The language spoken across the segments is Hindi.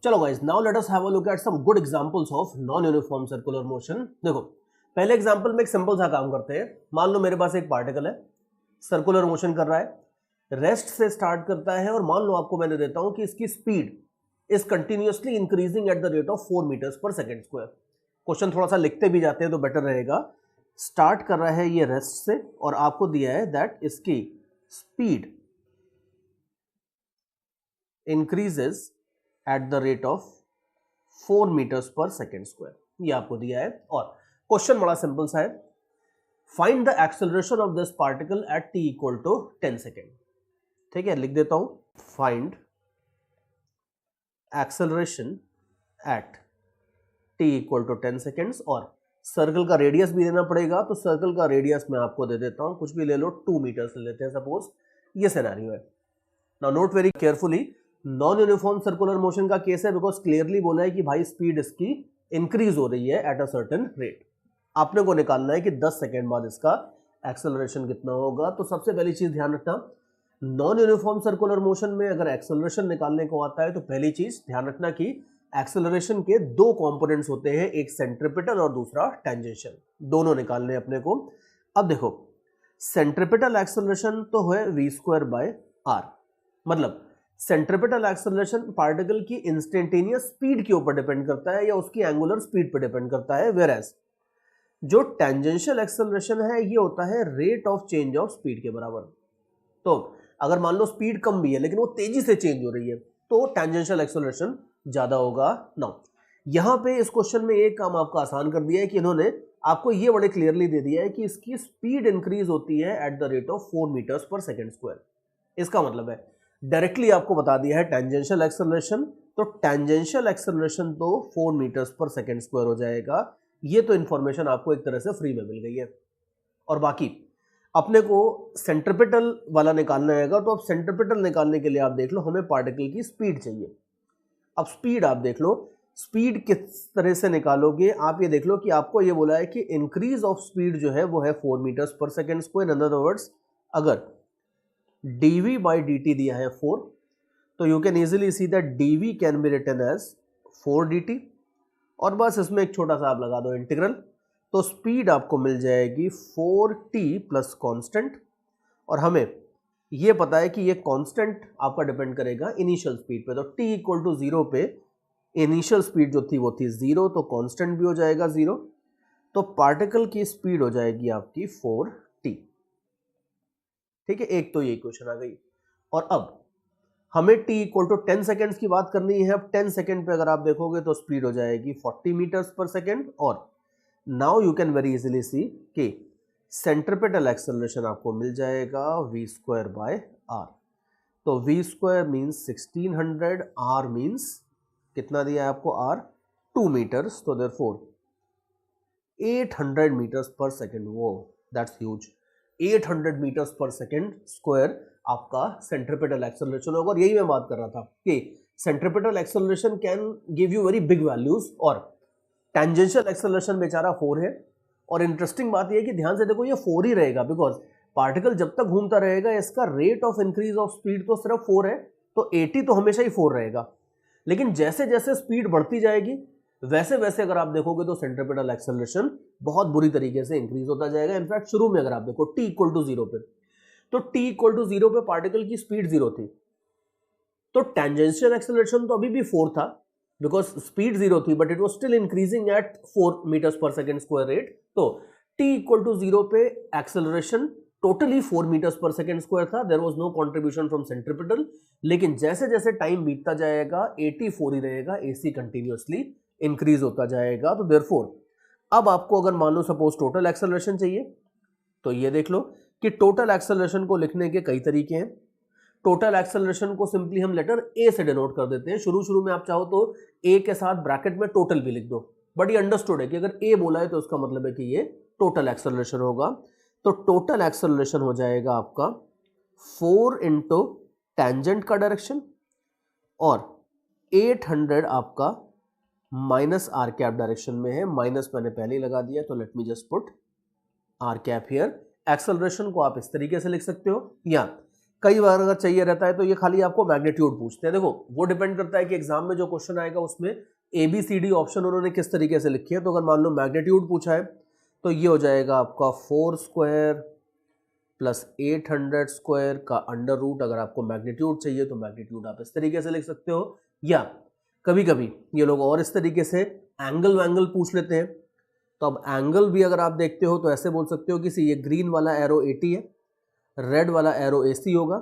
चलो guys, now let us have a look at some good examples of non uniform circular motion. देखो, पहले एग्जांपल में एक सिंपल सा काम करते हैं। मान लो मेरे पास एक पार्टिकल है, सर्कुलर मोशन कर रहा है, रेस्ट से स्टार्ट करता है और मान लो आपको मैंने देता हूं कि इसकी speed is continuously increasing at the rate of 4 metres per second square. Question थोड़ा सा लिखते भी जाते हैं तो बेटर रहेगा। स्टार्ट कर रहा है ये रेस्ट से और आपको दिया है दैट इसकी speed increases at the rate of 4 metres per second square, ये आपको दिया है। और क्वेश्चन बड़ा सिंपल सा है, find the acceleration of this particle at t equal to 10 second. ठीक है, लिख देता हूं, find acceleration at t equal to 10 seconds. और सर्कल का रेडियस भी देना पड़ेगा, तो सर्कल का रेडियस मैं आपको दे देता हूं, कुछ भी ले लो, 2 मीटर्स ले लेते हैं सपोज। ये सिनेरियो है। Now note very carefully, non uniform circular motion का केस है बिकॉज क्लियरली बोला है कि भाई स्पीड इसकी इंक्रीज हो रही है एट अ सर्टेन रेट। आपने को निकालना है कि 10 सेकेंड बाद इसका एक्सेलरेशन कितना होगा। तो सबसे पहली चीज ध्यान रखना, नॉन यूनिफॉर्म सर्कुलर मोशन में अगर एक्सेलरेशन निकालने को आता है तो पहली चीज ध्यान रखना कि एक्सेलरेशन के दो कंपोनेंट्स होते हैं, एक सेंट्रिपिटल और दूसरा टेंजेंशियल, दोनों निकालने अपने को। अब देखो, सेंट्रिपिटल एक्सेलरेशन तो है v स्क्वायर बाय r, मतलब सेंट्रिपिटल एक्सेलरेशन पार्टिकल की इंस्टेंटेनियस स्पीड के ऊपर डिपेंड करता है या उसकी एंगुलर स्पीड पर डिपेंड करता है, वेयर एज जो टेंजेंशियल एक्सेलरेशन है ये होता है rate of change of speed के बराबर। तो अगर मान लो स्पीड कम भी है लेकिन वो तेजी से चेंज हो रही है तो टेंजेंशियल एक्सेलरेशन ज्यादा होगा। नाउ यहां पे इस क्वेश्चन में एक काम आपका आसान कर दिया है कि इन्होंने आपको ये बड़े क्लियरली दे दिया है कि इसकी स्पीड इंक्रीज होती है at the rate of 4 metres per second square. इसका मतलब है डायरेक्टली आपको बता दिया है टेंजेंशियल एक्सेलरेशन, तो टेंजेंशियल एक्सेलरेशन तो 4 मीटर्स पर सेकेंड स्क्वायर हो जाएगा। ये तो इंफॉर्मेशन आपको एक तरह से फ्री में मिल गई है। और बाकी अपने को सेंट्रिपिटल वाला निकालना आएगा, तो अब सेंट्रिपिटल निकालने के लिए आप देख लो, हमें पार्टिकल की स्पीड चाहिए। अब स्पीड आप देख लो, स्पीड किस तरह से निकालोगे आप ये देख लो कि आपको ये बोला है कि इंक्रीज ऑफ स्पीड जो है वो है 4 metres per second square. In other words, अगर dv by dt दिया है 4, तो you can easily see that dv can be written as 4 dt, और बस इसमें एक छोटा सा आप लगा दो इंटीग्रल, तो स्पीड आपको मिल जाएगी 4t प्लस कांस्टेंट। और हमें ये पता है कि ये कांस्टेंट आपका डिपेंड करेगा इनिशियल स्पीड पे, तो t इक्वल टू 0 पे इनिशियल स्पीड जो थी वो थी 0, तो कांस्टेंट भी हो जाएगा 0, तो पार्टिकल की स्पीड हो जाएगी आपकी 4t। ठीक है, एक तो ये इक्वेशन आ गई। और अब हमें t इक्वल टू 10 सेकेंड्स की बात करनी है। अब 10 सेकेंड पे अगर आप देखोगे तो स्पीड हो जाएगी 40 मीटर्स पर सेकेंड। और now you can very easily सी कि सेंट्रिपिटल एक्सेलरेशन आपको मिल जाएगा v स्क्वायर बाय r। तो v square means 1600, r means कितना दिया है आपको, r 2 मीटर्स, तो देयरफॉर 800 मीटर्स पर सेकेंड, वो that's huge. 800 metres per second square आपका सेंट्रिपिटल एक्सेलरेशन होगा। और यही मैं बात कर रहा था कि centripetal acceleration can give you very big values, और टेंजेंशियल एक्सेलरेशन बेचारा 4 है। और इंटरेस्टिंग बात यह है कि ध्यान से देखो, ये 4 ही रहेगा बिकॉज पार्टिकल जब तक घूमता रहेगा इसका rate of increase of speed तो सिर्फ 4 है, तो 80 तो हमेशा ही 4 रहेगा। लेकिन जैसे जैसे स्पीड बढ़ती जाएगी वैसे वैसे अगर आप देखोगे तो सेंट्रिपिटल एक्सेलरेशन बहुत बुरी तरीके से इंक्रीज होता जाएगा। इनफैक्ट शुरू में अगर आप देखो t इक्वल टू 0 पे, तो t इक्वल टू 0 पे पार्टिकल की स्पीड 0 थी, तो टेंजेंशियल एक्सेलरेशन तो अभी भी 4 था बिकॉज स्पीड 0 थी, but it was still increasing at 4 metres per second square rate. तो t इक्वल टू 0 पे acceleration totally 4 metres per second square था, there was no contribution from centripetal. लेकिन जैसे जैसे टाइम बीतता जाएगा 84 ही रहेगा, ac कंटिन्यूअसली इंक्रीज होता जाएगा। तो देयरफॉर अब आपको अगर मान लो सपोज टोटल एक्सेलरेशन चाहिए, तो ये देख लो कि टोटल एक्सेलरेशन को लिखने के कई तरीके हैं। टोटल एक्सेलरेशन को सिंपली हम लेटर a से डिनोट कर देते हैं। शुरू में आप चाहो तो a के साथ ब्रैकेट में टोटल भी लिख दो, बट ये अंडरस्टूड है कि अगर a बोला है तो उसका मतलब है कि ये टोटल एक्सेलरेशन होगा। तो टोटल एक्सेलरेशन हो जाएगा आपका 4 इंटू टेंजेंट का डायरेक्शन और 800 आपका माइनस आर कैप डायरेक्शन में है। माइनस मैंने पहले ही लगा दिया, तो let me just put r cap here. Acceleration को आप इस तरीके से लिख सकते हो, या कई बार अगर चाहिए रहता है तो ये खाली आपको मैग्नीट्यूड पूछते हैं। देखो वो डिपेंड करता है कि एग्जाम में जो क्वेश्चन आएगा उसमें ABCD ऑप्शन उन्होंने किस तरीके से लिखे हैं। तो अगर मान लो मैग्नीट्यूड पूछा है तो ये हो जाएगा आपका 4 स्क्वायर प्लस 800 स्क्वायर का अंडर रूट। अगर आपको मैग्नीट्यूड चाहिए तो मैग्नीट्यूड आप इस तरीके से लिख सकते हो, या कभी कभी ये लोग और इस तरीके से एंगल वैंगल पूछ लेते हैं। तो अब एंगल भी अगर आप देखते हो तो ऐसे बोल सकते हो कि ये ग्रीन वाला एरो 80 है, रेड वाला एरो AC होगा।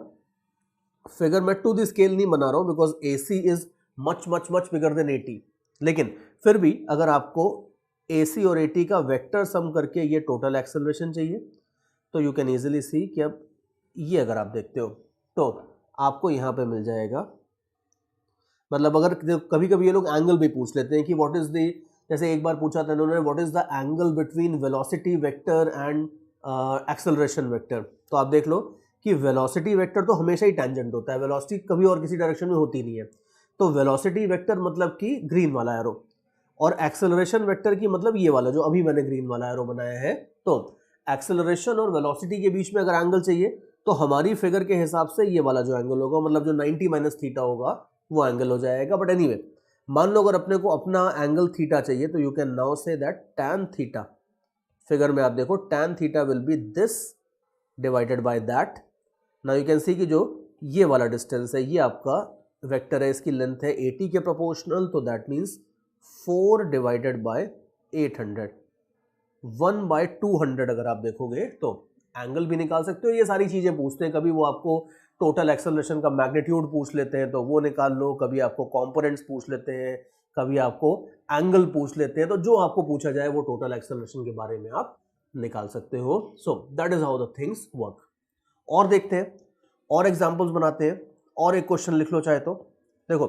फिगर मैं टू द स्केल नहीं बना रहा हूं because AC is much much much bigger than 80, लेकिन फिर भी अगर आपको AC और 80 का वेक्टर सम करके ये टोटल एक्सेलरेशन चाहिए तो यू कैन इजीली सी कि अब ये अगर आप देखते हो तो आपको यहां पे मिल जाएगा। मतलब अगर कभी कभी ये लोग एंगल भी पूछ लेते हैं कि व्हाट इज द, जैसे एक बार पूछा था इन्होंने what is the angle between velocity vector and acceleration vector. तो आप देख लो कि वेलोसिटी वेक्टर तो हमेशा ही टेंजेंट होता है, वेलोसिटी कभी और किसी डायरेक्शन में होती नहीं है। तो वेलोसिटी वेक्टर मतलब कि ग्रीन वाला एरो, और एक्सेलरेशन वेक्टर की मतलब ये वाला जो अभी मैंने ग्रीन वाला एरो बनाया है। तो एक्सेलरेशन और वेलोसिटी के बीच में अगर एंगल चाहिए तो हमारी फिगर के हिसाब से ये वाला जो एंगल होगा, मतलब जो 90 माइनस थीटा होगा वो एंगल हो जाएगा। बट एनीवे मान लो अगर अपने को अपना एंगल थीटा चाहिए तो you can now say that tan theta, figure में आप देखो tan theta will be this divided by that. Now you can see कि जो ये वाला डिस्टेंस है ये आपका वेक्टर है, इसकी लेंथ है 80 के प्रोपोर्शनल, तो दैट मीन्स 4 डिवाइडेड बाय 800, 1/200 अगर आप देखोगे तो एंगल भी निकाल सकते हो। ये सारी चीजें पूछते हैं, कभी वो आपको टोटल एक्सेलरेशन का मैग्नीट्यूड पूछ लेते हैं तो वो निकाल लो, कभी आपको कंपोनेंट्स पूछ लेते हैं, कभी आपको एंगल पूछ लेते हैं। तो जो आपको पूछा जाए वो टोटल एक्सेलरेशन के बारे में आप निकाल सकते हो। So that is how the things work. और देखते हैं, और एग्जांपल्स बनाते हैं, और एक क्वेश्चन लिख लो चाहे तो। देखो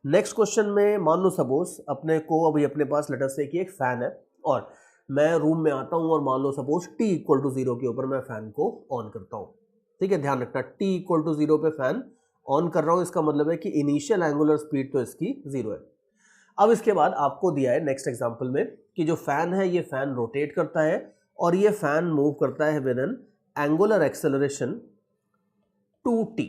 नेक्स्ट क्वेश्चन में मान लो सपोज अपने को अभी अपने पास लेटर से कि एक फैन है और मैं रूम में आता हूं और मान लो सपोज t इक्वल टू 0 के ऊपर मैं फैन को ऑन करता हूं। ठीक है, ध्यान रखना t इक्वल टू 0 पे फैन ऑन कर रहा हूं, इसका मतलब है कि इनिशियल एंगुलर स्पीड तो इसकी 0 है। अब इसके बाद आपको दिया है नेक्स्ट एग्जांपल में कि जो फैन है ये फैन रोटेट करता है और ये फैन मूव करता है with N angular acceleration 2t।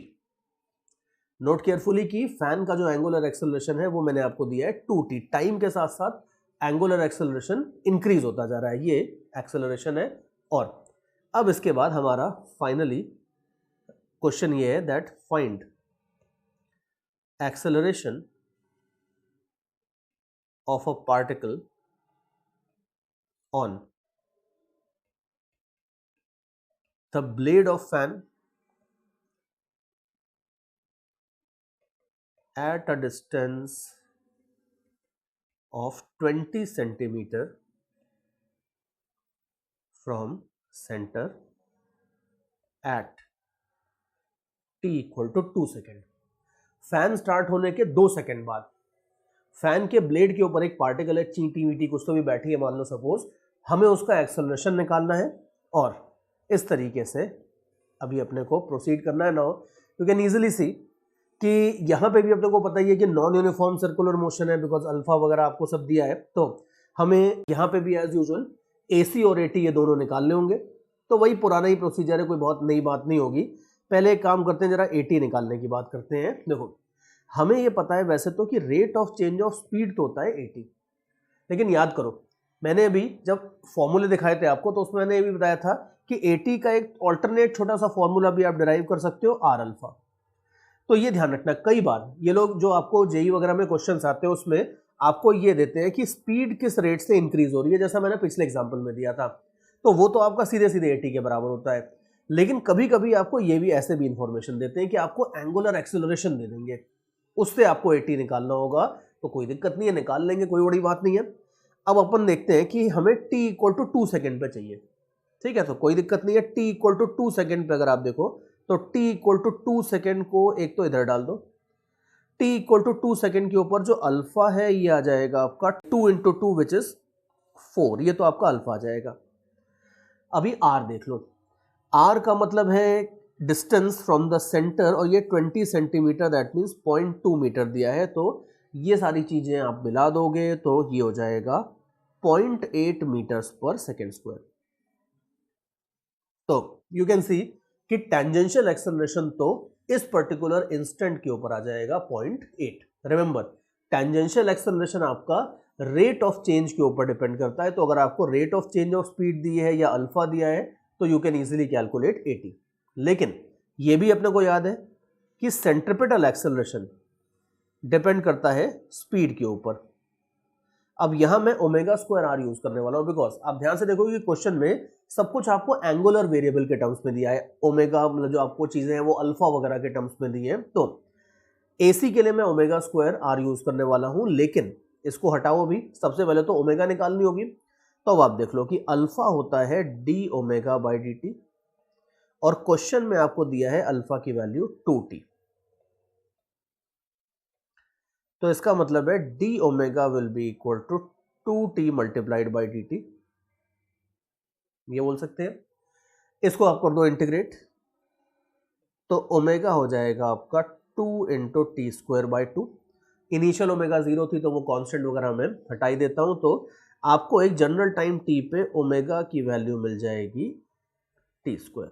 Note carefully कि फैन का जो एंगुलर एक्सेलरेशन है वो मैंने आपको दिया है 2t। टाइम के साथ साथ एंगुलर एक्सेलरेशन इंक्रीज होता जा रहा है, ये एक्सेलरेशन है। और अब इसके बाद हमारा फाइनली क्वेश्चन ये है that find acceleration of a particle on the blade of fan at a distance of 20 centimeter from center at t equal to 2 second. Fan start होने के 2 सेकेंड बाद फैन के ब्लेड के ऊपर एक पार्टिकल है, चींटी वीटी कुछ तो भी बैठी है मान लो सपोज, हमें उसका एक्सेलरेशन निकालना है और इस तरीके से अभी अपने को प्रोसीड करना है। नाउ यू कैन इजीली सी कि यहाँ पे भी अपने को पता ही है कि नॉन यूनिफॉर्म सर्कुलर मोशन है बिकॉज अल्फा वगैरह आपको सब दिया है। तो हमें यहाँ पे भी एज यूजुअल AC और AT ये दोनों निकालने होंगे। तो वही पुराना ही प्रोसीजर है, कोई बहुत नई बात नहीं होगी। पहले एक काम करते हैं, जरा AT निकालने की बात करते हैं। देखो हमें ये पता है वैसे तो कि rate of change of speed तो होता है AT, लेकिन याद करो मैंने अभी जब फॉर्मूले दिखाए थे आपको तो उसमें मैंने ये भी बताया था कि AT का एक ऑल्टरनेट छोटा सा फॉर्मूला भी आप डिराइव कर सकते हो, R अल्फा। तो ये ध्यान रखना, कई बार ये लोग जो आपको जेई वगैरह में क्वेश्चंस आते हैं उसमें आपको ये देते हैं कि स्पीड किस रेट से इंक्रीज हो रही है, जैसा मैंने पिछले एग्जांपल में दिया था। तो वो तो आपका सीधे सीधे AT के बराबर होता है, लेकिन कभी कभी आपको ये भी ऐसे भी इंफॉर्मेशन देते हैं कि आपको एंगुलर एक्सेलरेशन दे देंगे, उससे आपको AT निकालना होगा। तो कोई दिक्कत नहीं है, निकाल लेंगे, कोई बड़ी बात नहीं है। अब अपन देखते हैं कि हमें t इक्वल टू 2 सेकेंड पे चाहिए। ठीक है, तो कोई दिक्कत नहीं है, t इक्वल टू 2 सेकेंड पे अगर आप देखो तो t इक्वल टू 2 सेकेंड को एक तो इधर डाल दो, t इक्वल टू 2 सेकेंड के ऊपर जो अल्फा है ये आ जाएगा आपका 2 इंटू 2 विच इज 4, ये तो आपका अल्फा आ जाएगा। अभी r देख लो, r का मतलब है डिस्टेंस फ्रॉम द सेंटर और ये 20 सेंटीमीटर दैट मीन्स 0.2 मीटर दिया है। तो ये सारी चीजें आप मिला दोगे तो ये हो जाएगा 0.8 मीटर्स पर सेकेंड स्क्वायर। तो यू कैन सी कि टेंजेंशियल एक्सेलरेशन तो इस पर्टिकुलर इंस्टेंट के ऊपर आ जाएगा 0.8। रिमेंबर, टेंजेंशियल एक्सेलरेशन आपका रेट ऑफ चेंज के ऊपर डिपेंड करता है, तो अगर आपको rate of change of speed दी है या अल्फा दिया है तो यू कैन इजीली कैलकुलेट 80। लेकिन ये भी अपने को याद है कि सेंट्रिपिटल एक्सेलरेशन डिपेंड करता है स्पीड के ऊपर। अब यहां मैं ओमेगा स्क्वायर आर यूज करने वाला हूं, बिकॉज आप ध्यान से देखोगे कि क्वेश्चन में सब कुछ आपको एंगुलर वेरिएबल के टर्म्स में दिया है। ओमेगा मतलब जो आपको चीजें हैं वो अल्फा वगैरह के टर्म्स में दी है, तो एसी के लिए मैं ओमेगा स्क्वायर आर यूज करने वाला हूं। लेकिन इसको हटाओ, भी सबसे पहले तो ओमेगा निकालनी होगी, तो अब आप देख लो कि अल्फा होता है D omega by D T, और क्वेश्चन में आपको दिया है अल्फा की वैल्यू 2t, तो इसका मतलब है D omega will be equal to 2t multiplied by D t, ये बोल सकते हैं। इसको आप कर दो इंटीग्रेट, तो ओमेगा हो जाएगा आपका 2 into T square by 2। Initial omega 0 थी तो वो कांस्टेंट वगैरह मैं हटाई देता हूं, तो आपको एक जनरल टाइम t पे ओमेगा की वैल्यू मिल जाएगी टी स्क्वायर।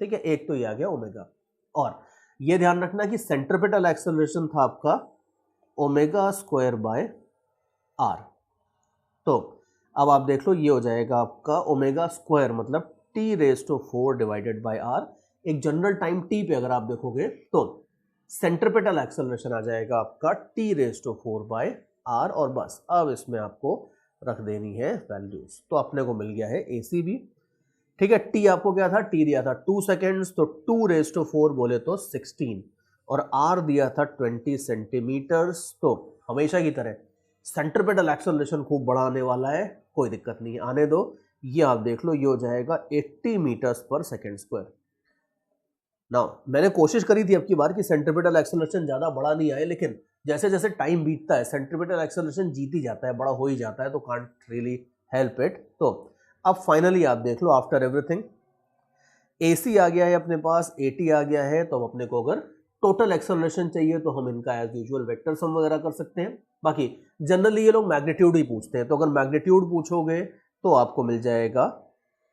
ठीक है, एक तो ये आ गया ओमेगा। और ये ध्यान रखना कि सेंट्रिपिटल एक्सेलरेशन था आपका ओमेगा स्क्वायर बाय आर। तो अब आप देख लो, ये हो जाएगा आपका ओमेगा स्क्वायर मतलब t raise to 4 divided by r. एक जनरल टाइम टी पे अगर आप देखोगे तो सेंट्रिपिटल एक्सेलरेशन आ जाएगा आपका t raise to 4 by r, और बस अब इसमें आपको रख देनी है वैल्यूज, तो अपने को मिल गया है एसी भी। ठीक है, टी आपको क्या था, टी दिया था 2 सेकेंड्स, तो 2 रेज टू 4 बोले तो 16, और आर दिया था 20 सेंटीमीटर्स। तो हमेशा की तरह सेंट्रिपिटल एक्सेलरेशन खूब बड़ा आने वाला है, कोई दिक्कत नहीं है, आने दो। ये आप देख लो, ये हो जाएगा 80 metres per second square. Now मैंने कोशिश करी थी अब की बार कि सेंट्रिपिटल एक्सेलरेशन ज्यादा बड़ा नहीं आए, लेकिन जैसे जैसे टाइम बीतता है सेंट्रिपिटल एक्सेलरेशन जीत ही जाता है, बड़ा हो ही जाता है, तो कांट रियली हेल्प इट। तो अब फाइनली आप देख लो, आफ्टर एवरीथिंग AC आ गया है अपने पास, AT आ गया है, तो अपने को अगर टोटल एक्सेलरेशन चाहिए तो हम इनका एज यूजुअल वेक्टर सम वगैरह कर सकते हैं। बाकी जनरली ये लोग मैग्नीट्यूड ही पूछते हैं, तो अगर मैग्नीट्यूड पूछोगे तो आपको मिल जाएगा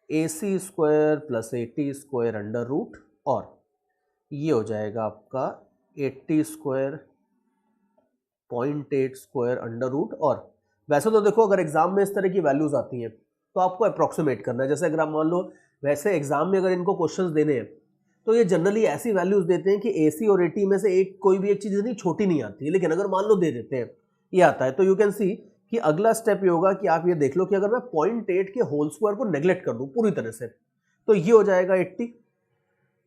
AC square plus AT square under root, और ये हो जाएगा आपका 80 स्क्वायर 0.8 स्क्वायर अंडर रूट। और वैसे तो देखो, अगर एग्जाम में इस तरह की वैल्यूज आती हैं तो आपको अप्रोक्सीमेट करना है। जैसे अगर आप मान लो, वैसे एग्जाम में अगर इनको क्वेश्चंस देने हैं तो ये जनरली ऐसी वैल्यूज देते हैं कि AC और AT में से एक कोई भी एक चीज इतनी छोटी नहीं आती है, लेकिन अगर मान लो दे देते हैं ये आता है, तो यू कैन सी कि अगला स्टेप ये होगा कि आप ये देख लो कि अगर मैं 0.8 के होल स्क्वायर को नेग्लेक्ट कर दूं पूरी तरह से, तो ये हो जाएगा 80।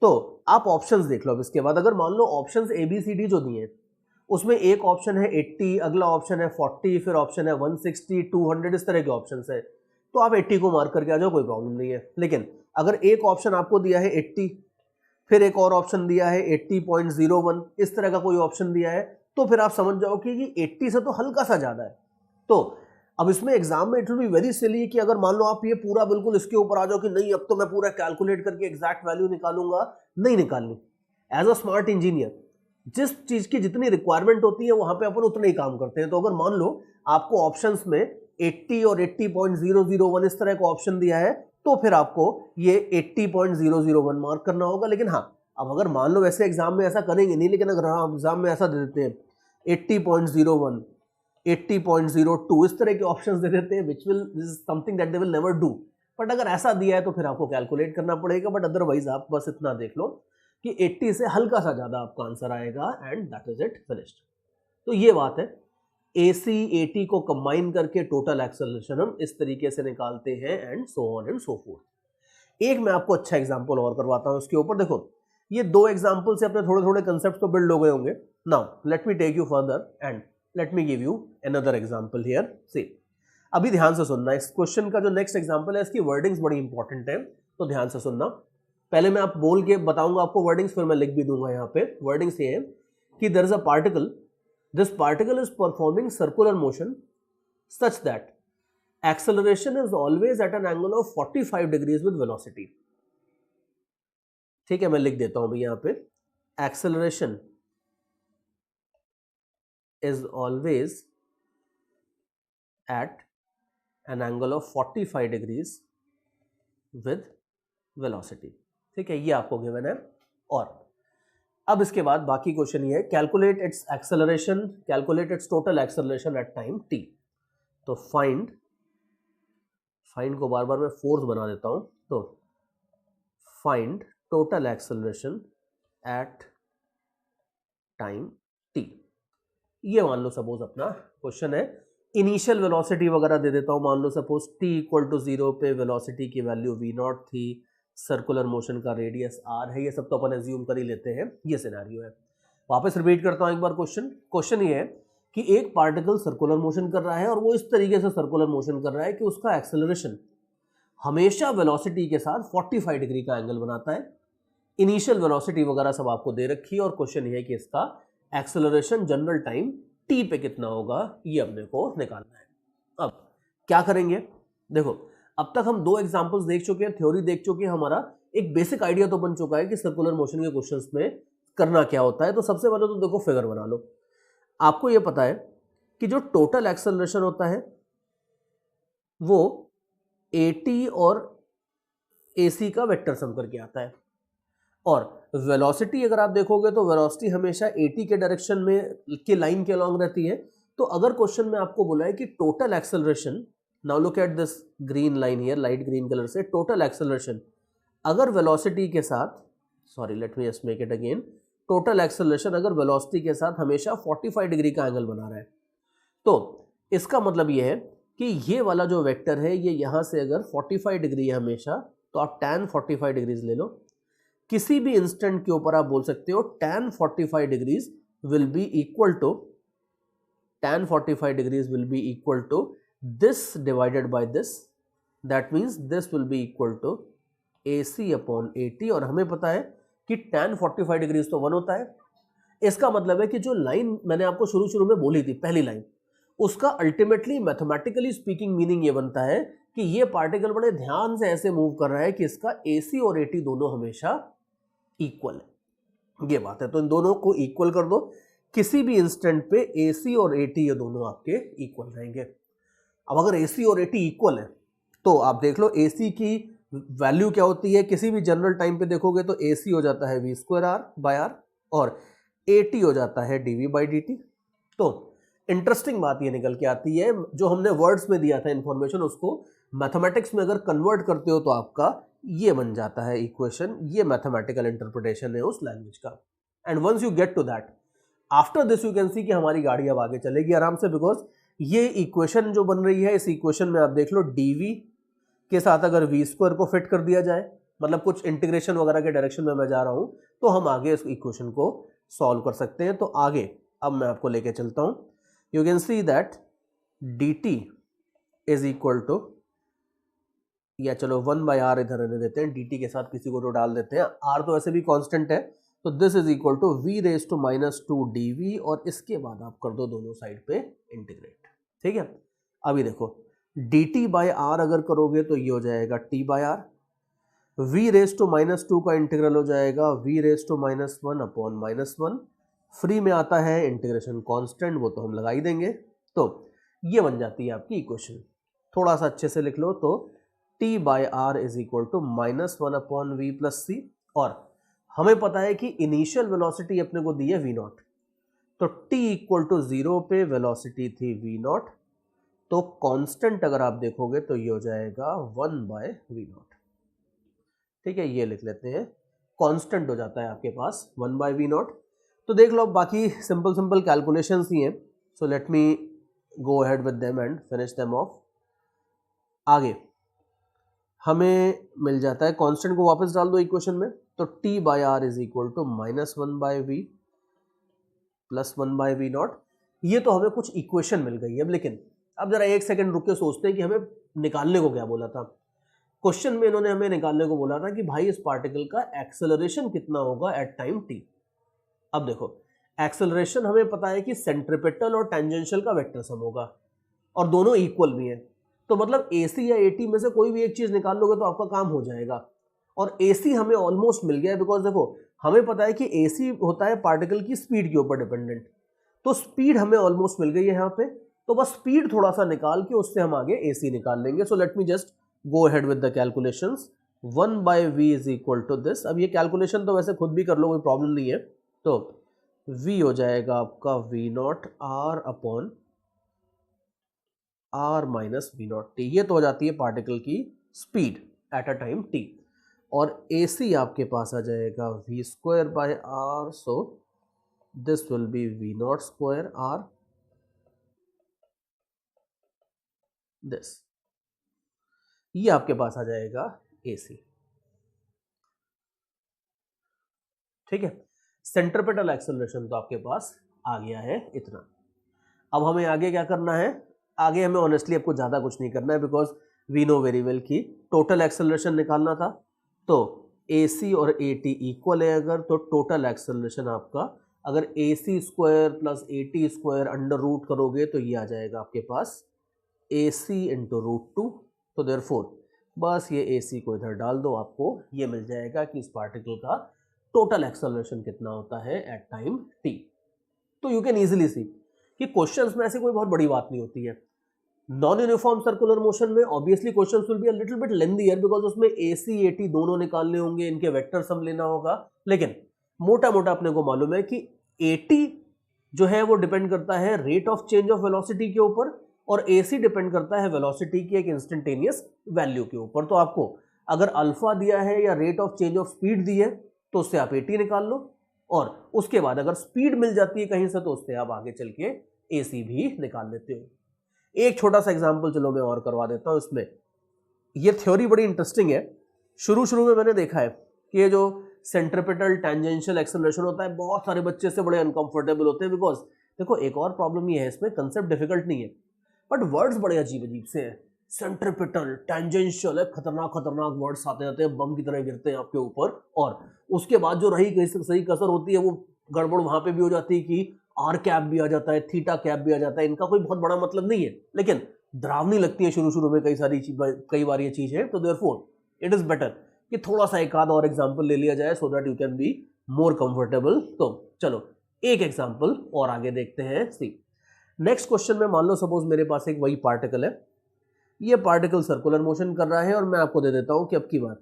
तो आप ऑप्शंस देख लो। अब इसके बाद अगर मान लो ऑप्शंस ABCD जो दिए उसमें एक ऑप्शन है 80, अगला ऑप्शन है 40, फिर ऑप्शन है 160, 200, इस तरह के ऑप्शन है, तो आप 80 को मार्क करके आ जाओ, कोई प्रॉब्लम नहीं है। लेकिन अगर एक ऑप्शन आपको दिया है 80, फिर एक और ऑप्शन दिया है 80.01, इस तरह का कोई ऑप्शन दिया है, तो फिर आप समझ जाओ कि 80 से तो हल्का सा ज्यादा है। तो अब इसमें एग्जाम में it will be very silly कि अगर मान लो आप ये पूरा बिल्कुल इसके ऊपर आ जाओ कि नहीं अब तो मैं पूरा कैलकुलेट करके एग्जैक्ट वैल्यू निकालूंगा, नहीं निकालनी। एज अ स्मार्ट इंजीनियर जिस चीज की जितनी रिक्वायरमेंट होती है वहां पे अपन उतना ही काम करते हैं। तो अगर मान लो आपको ऑप्शंस में 80 और 80.001 इस तरह का ऑप्शन दिया है, तो फिर आपको ये 80.001 मार्क करना होगा। लेकिन हाँ, अब अगर मान लो वैसे एग्जाम में ऐसा करेंगे नहीं, लेकिन अगर हम एग्जाम में ऐसा दे देते हैं 80.01, 80.02 इस तरह के ऑप्शंस दे देते हैं, which will this is something that they will never do. But अगर ऐसा दिया है तो फिर आपको कैलकुलेट करना पड़ेगा, बट अदरवाइज आप बस इतना देख लो कि 80 से हल्का सा ज्यादा आपका आंसर आएगा, and that is it, finished. तो ये बात है, AC AT को कंबाइन करके टोटल एक्सेलरेशन हम इस तरीके से निकालते हैं, and so on and so fourth. एक मैं आपको अच्छा एग्जांपल और करवाता हूं इसके ऊपर। देखो, ये दो एग्जांपल से अपने थोड़े थोड़े कंसेप्ट तो बिल्ड हो गए होंगे। Now let me take you further and let me give you another example here. See, अभी ध्यान से सुनना, इस क्वेश्चन का जो नेक्स्ट एग्जांपल है इसकी वर्डिंग्स बड़ी इंपॉर्टेंट है, तो ध्यान से सुनना। पहले मैं आप बोल के बताऊंगा आपको वर्डिंग्स, फिर मैं लिख भी दूंगा। यहाँ पे वर्डिंग्स ये है कि there is a particle, this particle is performing circular motion such that acceleration is always at an angle of 45 degrees with velocity। ठीक है, मैं लिख देता हूं अभी यहां पे, acceleration is always at an angle of 45 degrees with velocity। ठीक है, ये आपको गिवन है। और अब इसके बाद बाकी क्वेश्चन ये है, calculate its acceleration, calculate its total acceleration at time t। तो फाइंड को बार बार मैं फोर्स बना देता हूं, तो find total acceleration at time t। ये मान लो सपोज अपना क्वेश्चन है, इनिशियल वेलोसिटी वगैरह दे देता हूं, मान लो सपोज t इक्वल टू 0 पे वेलोसिटी की वैल्यू v0 थी, सर्कुलर मोशन का रेडियस r है, ये सब तो अपन एज्यूम कर ही लेते हैं, ये सिनेरियो है। वापस रिपीट करता हूं एक बार क्वेश्चन ये है कि एक पार्टिकल सर्कुलर मोशन कर रहा है और वो इस तरीके से सर्कुलर मोशन कर रहा है कि उसका एक्सेलरेशन हमेशा वेलोसिटी के साथ 45 डिग्री का एंगल बनाता है। इनिशियल वेलोसिटी वगैरह सब आपको दे रखी है और क्वेश्चन ये है कि इसका एक्सेलरेशन जनरल टाइम t पे कितना होगा, ये अपने को निकालना है। अब क्या करेंगे, देखो अब तक हम 2 एग्जांपल्स देख चुके हैं, थ्योरी देख चुके हैं, हमारा एक बेसिक आइडिया तो बन चुका है कि सर्कुलर मोशन के क्वेश्चंस में करना क्या होता है। तो सबसे पहले तो देखो फिगर बना लो। आपको ये पता है कि जो टोटल एक्सेलरेशन होता है वो at और ac का वेक्टर सम करके आता है, और वेलोसिटी अगर आप देखोगे तो वेलोसिटी हमेशा at के डायरेक्शन में के लाइन के अलॉन्ग रहती है। तो अगर क्वेश्चन में आपको बोला है कि total acceleration, now look at this green line here, light green colour से, टोटल एक्सेलरेशन अगर वेलोसिटी के साथ, sorry late me just make it again, total acceleration अगर वेलोसिटी के साथ हमेशा 45 डिग्री का एंगल बना रहा है, तो इसका मतलब ये है कि ये वाला जो वेक्टर है ये यहां से अगर 45 डिग्री है हमेशा, तो आप tan 45 डिग्रीज ले लो। किसी भी इंस्टेंट के ऊपर आप बोल सकते हो tan 45 degrees will be equal to, tan 45 degrees will be equal to this divided by this, that means this will be equal to AC upon AT। और हमें पता है कि tan 45 डिग्रीज तो 1 होता है। इसका मतलब है कि जो लाइन मैंने आपको शुरू में बोली थी, पहली लाइन, उसका अल्टीमेटली मैथमेटिकली स्पीकिंग मीनिंग ये बनता है कि ये पार्टिकल बड़े ध्यान से ऐसे मूव कर रहा है कि इसका AC और AT दोनों हमेशा इक्वल है। ये बात है, तो इन दोनों को इक्वल कर दो, किसी भी इंस्टेंट पे AC और AT ये दोनों आपके इक्वल रहेंगे। अब अगर AC और AT इक्वल है तो आप देख लो AC की वैल्यू क्या होती है, किसी भी जनरल टाइम पे देखोगे तो AC हो जाता है v²r/r और AT हो जाता है dv/dt। तो इंटरेस्टिंग बात ये निकल के आती है, जो हमने वर्ड्स में दिया था इंफॉर्मेशन, उसको मैथमेटिक्स में अगर कन्वर्ट करते हो तो आपका ये बन जाता है इक्वेशन। ये मैथमेटिकल इंटरप्रिटेशन है उस लैंग्वेज का। And once you get to that, after this you can see कि हमारी गाड़ी अब आगे चलेगी आराम से, बिकॉज ये इक्वेशन जो बन रही है, इस इक्वेशन में आप देख लो dv के साथ अगर v² को फिट कर दिया जाए, मतलब कुछ इंटीग्रेशन वगैरह के डायरेक्शन में मैं जा रहा हूं, तो हम आगे इस इक्वेशन को सॉल्व कर सकते हैं। तो आगे अब मैं आपको लेके चलता हूं। You can see that dt is equal to, या चलो 1/r इधर रहने देते हैं, dt के साथ किसी को तो डाल देते हैं, r तो वैसे भी कांस्टेंट है, तो this is equal to v⁻⁻² dv, और इसके बाद आप कर दो दोनों साइड पे इंटीग्रेट। ठीक है, अभी देखो dt/r अगर करोगे तो ये हो जाएगा t/r, v⁻⁻² का इंटीग्रल हो जाएगा v⁻⁻1/-1, फ्री में आता है इंटीग्रेशन कांस्टेंट, वो तो हम लगा ही देंगे। तो ये बन जाती है आपकी इक्वेशन। थोड़ा सा अच्छे से लिख लो, तो t/r is equal to -1/v+c, और हमें पता है कि इनिशियल वेलोसिटी अपने को दी है v0, तो t इक्वल टू 0 पे वेलोसिटी थी v0, तो कांस्टेंट अगर आप देखोगे तो ये हो जाएगा 1/v0। ठीक है, ये लिख लेते हैं, कांस्टेंट हो जाता है आपके पास 1/v0। तो देख लो, बाकी सिंपल कैलकुलेशंस ही हैं, सो let me go ahead with them and finish them of. आगे हमें मिल जाता है, कांस्टेंट को वापस डाल दो इक्वेशन में, तो t/r is equal to -1/v plus 1/v0। ये तो हमें कुछ इक्वेशन मिल गई है। अब लेकिन अब जरा एक सेकंड रुक के सोचते हैं कि हमें निकालने को क्या बोला था। क्वेश्चन में इन्होंने हमें निकालने को बोला था कि भाई इस पार्टिकल का एक्सेलरेशन कितना होगा एट टाइम t। अब देखो, एक्सेलरेशन हमें पता है कि सेंट्रिपेटल और टेंजेंशियल का वेक्टर सम होगा, और दोनों इक्वल भी हैं, तो मतलब AC या AT में से कोई भी एक चीज निकाल लोगे तो आपका काम हो जाएगा। और AC हमें ऑलमोस्ट मिल गया है, बिकॉज देखो हमें पता है कि AC होता है पार्टिकल की स्पीड के ऊपर डिपेंडेंट, तो स्पीड हमें ऑलमोस्ट मिल गई है यहाँ पे, तो बस स्पीड थोड़ा सा निकाल के उससे हम आगे AC निकाल लेंगे। So let me just go ahead with the calculations. 1/v is equal to this. अब ये कैलकुलेशन तो वैसे खुद भी कर लो, कोई प्रॉब्लम नहीं है। तो v हो जाएगा आपका v not r upon r minus v not t। ये तो हो जाती है पार्टिकल की speed at a time t। और ac आपके पास आ जाएगा v square by r, so this will be v not square r this. ये आपके पास आ जाएगा AC। ठीक है, सेंट्रिपेटल एक्सेलरेशन तो आपके पास आ गया है इतना। अब हमें आगे क्या करना है? आगे हमें ऑनेस्टली आपको ज़्यादा कुछ नहीं करना है, because we know very well कि टोटल एक्सेलरेशन निकालना था। तो AC और AT इक्वल है अगर, तो टोटल एक्सेलरेशन आपका अगर AC square plus AT square under root करोगे तो ये आ जाएगा आपके पास AC इंटू √2। तो देयरफॉर बस ये AC को इधर डाल दो, आपको ये मिल जाएगा कि इस पार्टिकल का टोटल एक्सेलरेशन कितना होता है एट टाइम t। तो यू कैन इजीली सी कि क्वेश्चंस में ऐसी कोई बहुत बड़ी बात नहीं होती है। नॉन यूनिफॉर्म सर्कुलर मोशन में obviously questions will be a little bit lengthier, because उसमें AC AT दोनों निकालने होंगे, इनके वेक्टर सम लेना होगा। लेकिन मोटा मोटा अपने को मालूम है कि AT जो है वो डिपेंड करता है rate of change of velocity के ऊपर, और AC डिपेंड करता है वेलोसिटी की एक इंस्टेंटेनियस वैल्यू के ऊपर। तो आपको अगर अल्फा दिया है या rate of change of speed दी है तो उससे आप AT निकाल लो, और उसके बाद अगर स्पीड मिल जाती है कहीं से तो उससे आप आगे चल के AC भी निकाल लेते हो। एक छोटा सा एग्जांपल चलो मैं और करवा देता हूं इसमें। ये थ्योरी बड़ी इंटरेस्टिंग है। शुरू में मैंने देखा है कि ये जो सेंट्रिपेटल टेंजेंशियल एक्सेलरेशन होता है, बहुत सारे बच्चे से बड़े अनकंफर्टेबल होते हैं, बिकॉज देखो एक और प्रॉब्लम ये है, इसमें कंसेप्ट डिफिकल्ट नहीं है बट वर्ड्स बड़े अजीब अजीब से हैं। सेंट्रिपेटल टेंजेंशियल है, खतरनाक खतरनाक वर्ड्स आते जाते हैं, बम की तरह गिरते हैं आपके ऊपर, और उसके बाद जो रही सही कसर होती है वो गड़बड़ वहां पे भी हो जाती है कि आर कैप भी आ जाता है, थीटा कैप भी आ जाता है। इनका कोई बहुत बड़ा मतलब नहीं है, लेकिन डरावनी लगती है शुरू में कई बार ये चीजें। तो देयरफॉर इट इज बेटर कि थोड़ा सा एक आध और एग्जांपल ले लिया जाए, so that you can be more comfortable. तो चलो एक एग्जांपल और आगे देखते हैं। सी नेक्स्ट क्वेश्चन में मान लो सपोज मेरे पास एक वही पार्टिकल है, ये पार्टिकल सर्कुलर मोशन कर रहा है, और मैं आपको दे देता हूं कि अब की बार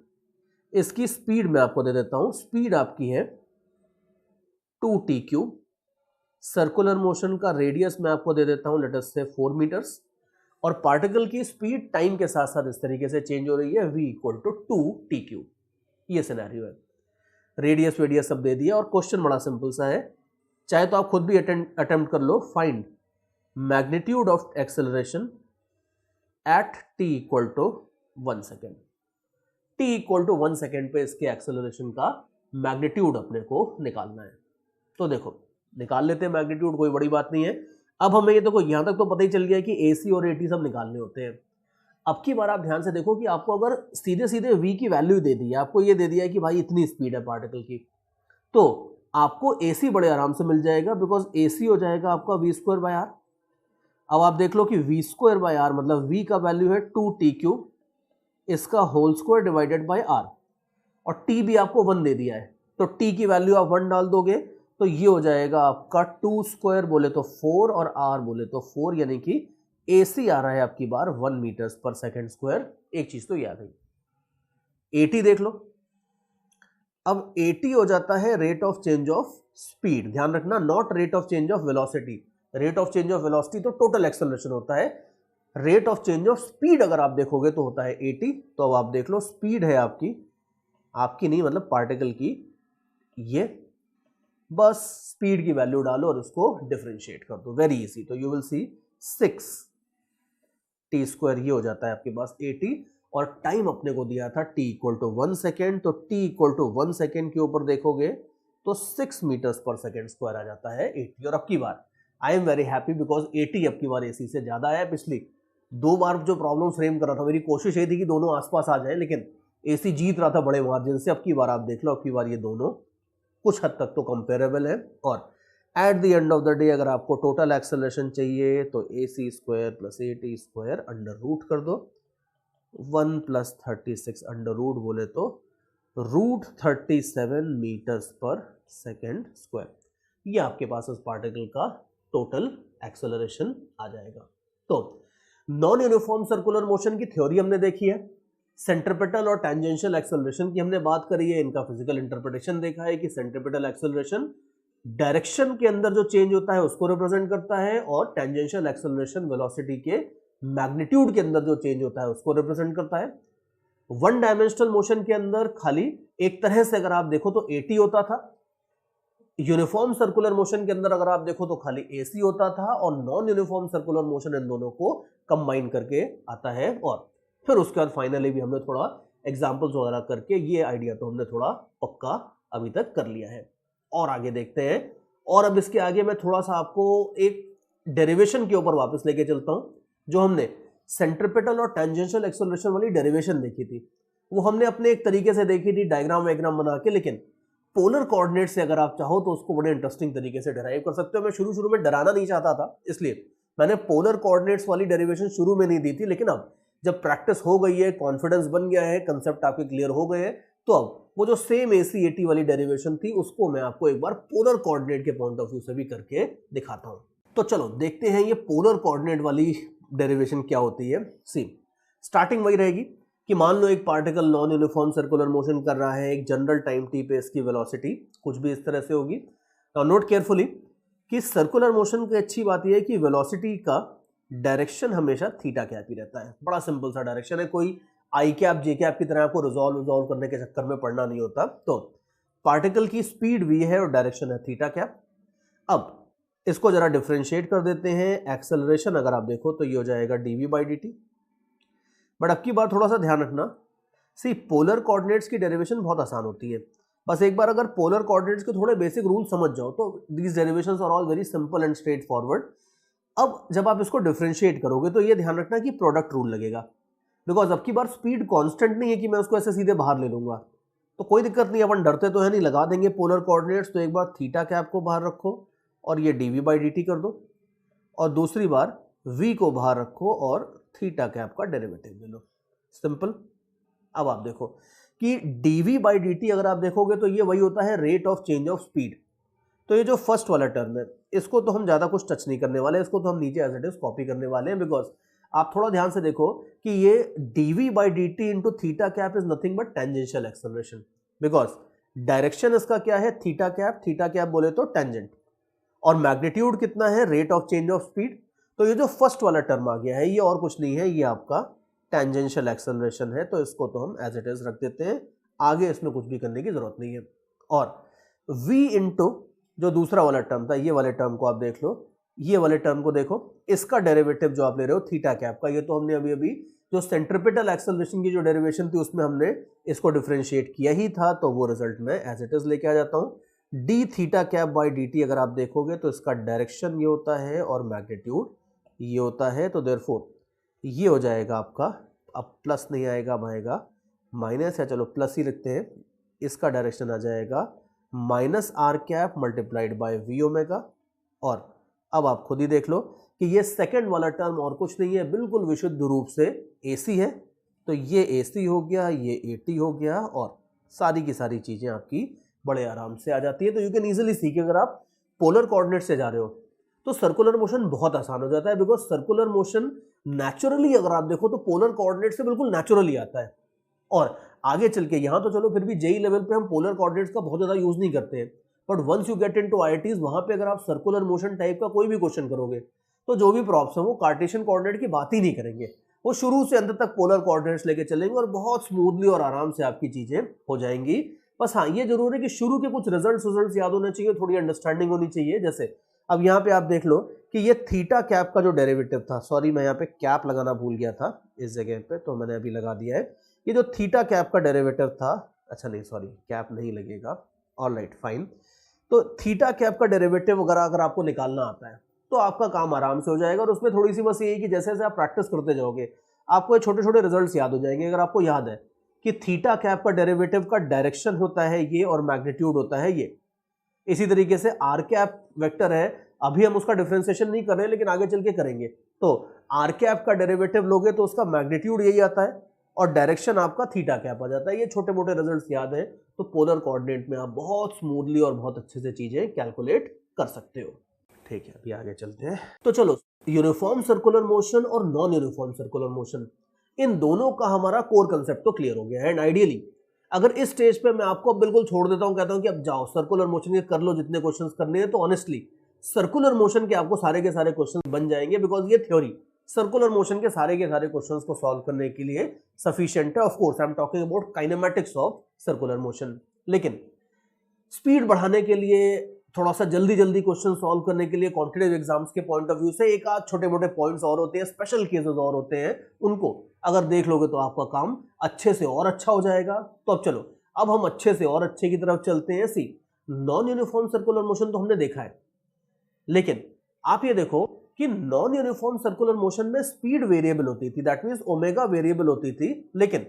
इसकी स्पीड मैं आपको दे देता हूं, स्पीड आपकी है 2t3। सर्कुलर मोशन का रेडियस मैं आपको दे देता हूं लेट अस से 4 मीटर्स, और पार्टिकल की स्पीड टाइम के साथ साथ इस तरीके से चेंज हो रही है, v इक्वल टू 2t3। ये सिनेरियो है, रेडियस वेडियस सब दे दिया, और क्वेश्चन बड़ा सिंपल सा है, चाहे तो आप खुद भी अटेम्प्ट कर लो। Find magnitude of acceleration at t equal to 1 second. t equal to 1 second पे इसके एक्सेलरेशन का मैग्नीट्यूड अपने को निकालना है। तो देखो निकाल लेते हैं मैग्नीट्यूड, कोई बड़ी बात नहीं है। अब हमें ये देखो यहां तक तो पता ही चल गया कि AC और AT सब निकालने होते हैं। अब की बार आप ध्यान से देखो कि आपको अगर सीधे सीधे v की वैल्यू दे दी है, आपको ये दे दिया है कि भाई इतनी स्पीड है पार्टिकल की, तो आपको AC बड़े आराम से मिल जाएगा, बिकॉज AC हो जाएगा आपका v स्क्वायर बाय r। अब आप देख लो कि v स्क्वायर बाय r मतलब v का वैल्यू है 2t3, इसका whole square divided by r, और t भी आपको 1 दे दिया है, तो t की वैल्यू आप 1 डाल दोगे तो ये हो जाएगा आपका 2 स्क्वायर बोले तो 4 और r बोले तो 4, यानी कि AC आ रहा है आपकी बार 1 मीटर्स पर सेकेंड स्क्वायर। एक चीज तो ये आ गई। AT देख लो, अब AT हो जाता है rate of change of speed, ध्यान रखना not rate of change of velocity. Rate of change of velocity तो टोटल एक्सेलरेशन होता है, rate of change of speed अगर आप देखोगे तो होता है AT। तो अब आप देख लो स्पीड है आपकी नहीं मतलब पार्टिकल की, ये बस स्पीड की वैल्यू डालो और उसको डिफरेंशिएट कर दो, वेरी इजी। तो you will see 6t square, ये हो जाता है आपके पास AT, और टाइम अपने को दिया था t इक्वल टू 1 सेकेंड, तो t इक्वल टू 1 सेकेंड के ऊपर देखोगे तो 6 मीटर्स पर सेकेंड स्क्वायर आ जाता है AT। और अब की बार I am very happy because AT अब की बार AC से ज्यादा है। पिछली 2 बार जो प्रॉब्लम फ्रेम कर रहा था, मेरी कोशिश ये थी कि दोनों आसपास आ जाए, लेकिन AC जीत रहा था बड़े मार्जिन से। अब की बार आप देख लो, अब की बार ये दोनों कुछ हद तक तो कंपेरेबल है। और at the end of the day अगर आपको टोटल एक्सेलरेशन चाहिए तो AC square plus AT square under root कर दो, 1 प्लस 36 अंडर रूट बोले तो √37 मीटर्स पर सेकेंड स्क्वायर। ये आपके पास उस पार्टिकल का टोटल एक्सेलरेशन आ जाएगा। तो नॉन यूनिफॉर्म सर्कुलर मोशन की थ्योरी हमने देखी है, सेंट्रिपेटल और टेंजेंशियल एक्सेलरेशन की हमने बात करी है, इनका फिजिकल इंटरप्रिटेशन देखा है कि सेंट्रिपेटल एक्सेलरेशन डायरेक्शन के अंदर जो चेंज होता है उसको रिप्रेजेंट करता है और टेंजेंशियल एक्सेलरेशन वेलोसिटी के मैग्नीट्यूड के अंदर जो चेंज होता है उसको रिप्रेजेंट करता है। वन डायमेंशनल मोशन के अंदर खाली एक तरह से अगर आप देखो तो AT होता था, यूनिफॉर्म सर्कुलर मोशन के अंदर अगर आप देखो तो खाली AC होता था, और non uniform circular motion in दोनों को कंबाइन करके आता है। और फिर उसके बाद फाइनली भी हमने थोड़ा एग्जांपल्स वगैरह करके ये आइडिया तो हमने थोड़ा पक्का अभी तक कर लिया है। और आगे देखते हैं, और अब इसके आगे मैं थोड़ा सा आपको एक डेरिवेशन के ऊपर वापस लेके चलता हूं। जो हमने सेंट्रिपेटल और टेंजेंशियल एक्सेलरेशन वाली डेरिवेशन देखी थी वो हमने अपने एक तरीके से देखी थी डायग्राम वायग्राम बना के, लेकिन पोलर कोऑर्डिनेट से अगर आप चाहो तो उसको बड़े इंटरेस्टिंग तरीके से डिराइव कर सकते हो। मैं शुरू में डराना नहीं चाहता था, इसलिए मैंने पोलर कोऑर्डिनेट्स वाली डेरिवेशन शुरू में नहीं दी थी, लेकिन अब जब प्रैक्टिस हो गई है, कॉन्फिडेंस बन गया है, कंसेप्ट आपके क्लियर हो गए हैं, तो अब वो जो सेम AC AT वाली डेरिवेशन थी उसको मैं आपको एक बार पोलर कोऑर्डिनेट के पॉइंट ऑफ व्यू से भी करके दिखाता हूं। तो चलो देखते हैं ये पोलर कोऑर्डिनेट वाली डेरिवेशन क्या होती है। सी स्टार्टिंग वही रहेगी कि मान लो एक particle non uniform circular motion कर रहा है, एक जनरल टाइम t पे इसकी वेलोसिटी कुछ भी इस तरह से होगी। नाउ नोट केयरफुली कि सर्कुलर मोशन की अच्छी बात यह है कि वेलोसिटी का डायरेक्शन हमेशा थीटा कैप ही रहता है। बड़ा सिंपल सा डायरेक्शन है, कोई आई कैप जे कैप की तरह आपको रिजॉल्व करने के चक्कर में पड़ना नहीं होता। तो पार्टिकल की स्पीड v है और डायरेक्शन है थीटा कैप। अब इसको जरा डिफरेंशिएट कर देते हैं। एक्सेलरेशन अगर आप देखो तो ये हो जाएगा dv/dt। बट अब की बार थोड़ा सा ध्यान रखना, सी पोलर कोऑर्डिनेट्स की डेरिवेशन बहुत आसान होती है। बस एक बार अगर पोलर कोऑर्डिनेट्स के थोड़े बेसिक रूल समझ जाओ तो these derivations are all very simple and straightforward. अब जब आप इसको डिफरेंशिएट करोगे तो ये ध्यान रखना कि प्रोडक्ट रूल लगेगा, बिकॉज अब की बार स्पीड कांस्टेंट नहीं है कि मैं उसको ऐसे सीधे बाहर ले लूंगा, तो कोई दिक्कत नहीं, अपन डरते तो है नहीं, लगा देंगे पोलर कोऑर्डिनेट्स। तो एक बार थीटा कैप को बाहर रखो और ये dv/dt कर दो, और दूसरी बार v को बाहर रखो और थीटा कैप का डेरिवेटिव ले लो। सिंपल। अब आप देखो कि dv/dt अगर आप देखोगे तो ये वही होता है rate of change of speed. तो ये जो फर्स्ट वाला टर्म है इसको तो हम ज्यादा कुछ टच नहीं करने वाले, इसको तो हम नीचे एज इट इज कॉपी करने वाले हैं, बिकॉज आप थोड़ा ध्यान से देखो कि ये dv/dt into theta cap is nothing but tangential acceleration, because direction इसका क्या है थीटा कैप बोले तो टेंजेंट, और मैग्नीट्यूड कितना है rate of change of speed. तो ये जो फर्स्ट वाला टर्म आ गया है ये और कुछ नहीं है, ये आपका टेंजेंशियल एक्सेलरेशन है। तो इसको तो हम एज इट इज रख देते हैं, आगे इसमें कुछ भी करने की जरूरत नहीं है। और v इंटू जो दूसरा वाला टर्म था, ये वाले टर्म को आप देख लो, ये वाले टर्म को देखो, इसका डेरिवेटिव जो आप ले रहे हो थीटा कैप का, ये तो हमने अभी अभी जो सेंट्रिपेटल एक्सेलरेशन की जो डेरिवेशन थी उसमें हमने इसको डिफरेंशिएट किया ही था, तो वो रिजल्ट में एज इट इज लेके आ जाता हूँ। d theta cap by dt अगर आप देखोगे तो इसका डायरेक्शन ये होता है और मैग्नीट्यूड ये होता है, तो देयरफॉर ये हो जाएगा आपका, अब प्लस नहीं आएगा, अब आएगा माइनस, या चलो प्लस ही लिखते हैं, इसका डायरेक्शन आ जाएगा minus r cap multiplied by v omega. और अब आप खुद ही देख लो कि ये सेकंड वाला टर्म और कुछ नहीं है, बिल्कुल विशुद्ध रूप से AC है, तो ये AC हो गया, ये AT हो गया, और सारी की सारी चीजें आपकी बड़े आराम से आ जाती है। तो यू कैन इजीली सी कि अगर आप पोलर कोऑर्डिनेट से जा रहे हो तो सर्कुलर मोशन बहुत आसान हो जाता है, बिकॉज सर्कुलर मोशन नेचुरली अगर आप देखो तो पोलर कोऑर्डिनेट से बिल्कुल नेचुरली आता है। और आगे चल के यहाँ तो चलो फिर भी जेई लेवल पे हम पोलर कोऑर्डिनेट्स का बहुत ज्यादा यूज नहीं करते हैं, but once you get into IITs वहां पे अगर आप सर्कुलर मोशन टाइप का कोई भी क्वेश्चन करोगे तो जो भी प्रॉब्स हैं वो कार्टेशियन कोऑर्डिनेट की बात ही नहीं करेंगे, वो शुरू से अंत तक पोलर कोऑर्डिनेट्स लेके चलेंगे और बहुत स्मूथली और आराम से आपकी चीजें हो जाएंगी। बस हाँ ये जरूर है कि शुरू के कुछ रिजल्ट्स याद होने चाहिए, थोड़ी अंडरस्टैंडिंग होनी चाहिए। जैसे अब यहाँ पे आप देख लो कि ये थीटा कैप का जो डेरिवेटिव था, सॉरी मैं यहाँ पे कैप लगाना भूल गया था इस जगह पे, तो मैंने अभी लगा दिया है। ये जो थीटा कैप का डेरिवेटिव था, अच्छा नहीं सॉरी कैप नहीं लगेगा, ऑलराइट फाइन। तो थीटा कैप का डेरिवेटिव अगर आपको निकालना आता है तो आपका काम आराम से हो जाएगा, और उसमें थोड़ी सी बस ये है कि जैसे जैसे आप प्रैक्टिस करते जाओगे आपको छोटे छोटे रिजल्ट्स याद हो जाएंगे। अगर आपको याद है कि थीटा कैप का डेरिवेटिव का डायरेक्शन होता है ये और मैग्नीट्यूड होता है ये, इसी तरीके से आर कैप वेक्टर है, अभी हम उसका डिफरेंशिएशन नहीं कर रहे लेकिन आगे चल के करेंगे। तो आर कैप का डेरिवेटिव लोगे तो उसका मैग्नीट्यूड यही आता है और डायरेक्शन आपका थीटा कैप आ जाता है। ये छोटे मोटे रिजल्ट्स याद है तो पोलर कोऑर्डिनेट में आप बहुत स्मूथली और बहुत अच्छे से चीजें कैलकुलेट कर सकते हो। ठीक है, अभी आगे चलते हैं। तो चलो यूनिफॉर्म सर्कुलर मोशन और नॉन यूनिफॉर्म सर्कुलर मोशन, इन दोनों का हमारा कोर कंसेप्ट तो क्लियर हो गया है। एंड आइडियली अगर इस स्टेज पे मैं आपको बिल्कुल छोड़ देता हूं, कहता हूं कि अब जाओ सर्कुलर मोशन के कर लो जितने क्वेश्चंस करने हैं, तो ऑनेस्टली सर्कुलर मोशन के आपको सारे के सारे क्वेश्चंस बन जाएंगे, बिकॉज ये थ्योरी सर्कुलर मोशन के सारे क्वेश्चंस को सॉल्व करने के लिए सफिशिएंट है। Of course I am talking about kinematics of circular motion. लेकिन स्पीड बढ़ाने के लिए, थोड़ा सा जल्दी जल्दी क्वेश्चन सॉल्व करने के लिए कॉम्पिटिटिव एग्जाम्स के पॉइंट ऑफ व्यू से एक आध छोटे मोटे पॉइंट्स और होते हैं, स्पेशल केसेस और होते हैं, उनको अगर देख लोगे तो आपका काम अच्छे से और अच्छा हो जाएगा। तो अब चलो, अब हम अच्छे से और अच्छे की तरफ चलते हैं। सी, नॉन यूनिफॉर्म सर्कुलर मोशन तो हमने देखा है, लेकिन आप ये देखो कि नॉन यूनिफॉर्म सर्कुलर मोशन में स्पीड वेरिएबल होती थी, दैट मींस ओमेगा वेरिएबल होती थी। लेकिन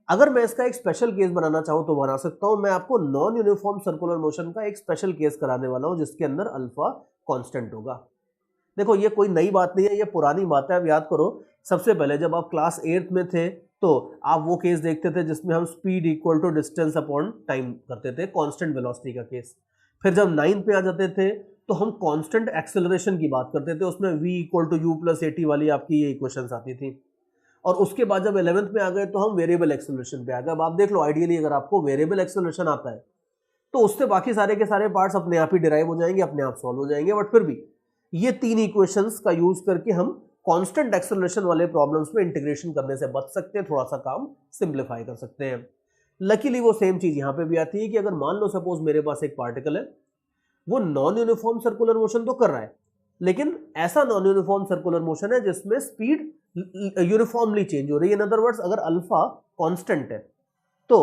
अगर मैं इसका एक स्पेशल केस बनाना चाहूं तो बना सकता हूं। मैं आपको नॉन यूनिफॉर्म सर्कुलर मोशन का एक स्पेशल केस कराने वाला हूं, जिसके अंदर अल्फा कांस्टेंट होगा। देखो, ये कोई नई बात नहीं है, ये पुरानी बात है। अब याद करो, सबसे पहले जब आप क्लास 8th में थे तो आप वो केस देखते थे जिसमें हम speed equal to distance upon time करते थे, कांस्टेंट वेलोसिटी का केस। फिर जब 9th पे आ जाते थे तो हम कांस्टेंट एक्सेलरेशन की बात करते थे, उसमें v equal to u plus at वाली आपकी ये इक्वेशंस आती थी। और उसके बाद जब 11th में आ गए तो हम वेरिएबल एक्सेलरेशन पे आ गए। अब आप देख लो, आइडियली अगर आपको वेरिएबल एक्सेलरेशन आता है तो उससे बाकी सारे के सारे पार्ट्स अपने आप ही डिराइव हो जाएंगे, अपने आप सॉल्व हो जाएंगे। बट फिर भी ये तीन इक्वेशंस का यूज करके हम कांस्टेंट एक्सेलरेशन वाले प्रॉब्लम्स में इंटीग्रेशन करने से बच सकते हैं, थोड़ा सा काम सिंप्लीफाई कर सकते हैं। लकीली वो सेम चीज यहां पे भी आती है कि अगर मान लो सपोज मेरे पास एक पार्टिकल है, वो नॉन यूनिफॉर्म सर्कुलर मोशन तो कर रहा है, लेकिन ऐसा नॉन यूनिफॉर्म सर्कुलर मोशन है जिसमें स्पीड यूनिफॉर्मली चेंज हो रही है। इन अदर वर्ड्स, अगर अल्फा कांस्टेंट है तो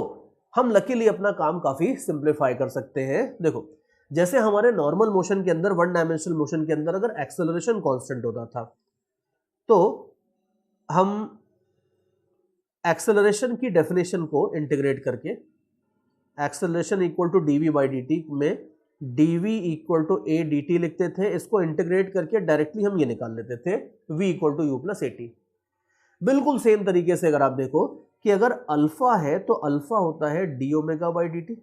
हम लकीली अपना काम काफी सिंप्लीफाई कर सकते हैं। देखो, जैसे हमारे नॉर्मल मोशन के अंदर, वन डायमेंशनल मोशन के अंदर अगर एक्सेलरेशन कांस्टेंट होता था तो हम एक्सेलरेशन की डेफिनेशन को इंटीग्रेट करके acceleration equal to d v by d में dv equal to a d t लिखते थे। इसको इंटीग्रेट करके डायरेक्टली हम ये निकाल लेते थे v equal to u plus a t. बिल्कुल सेम तरीके से अगर आप देखो कि अगर अल्फा है तो अल्फा होता है D omega by D T,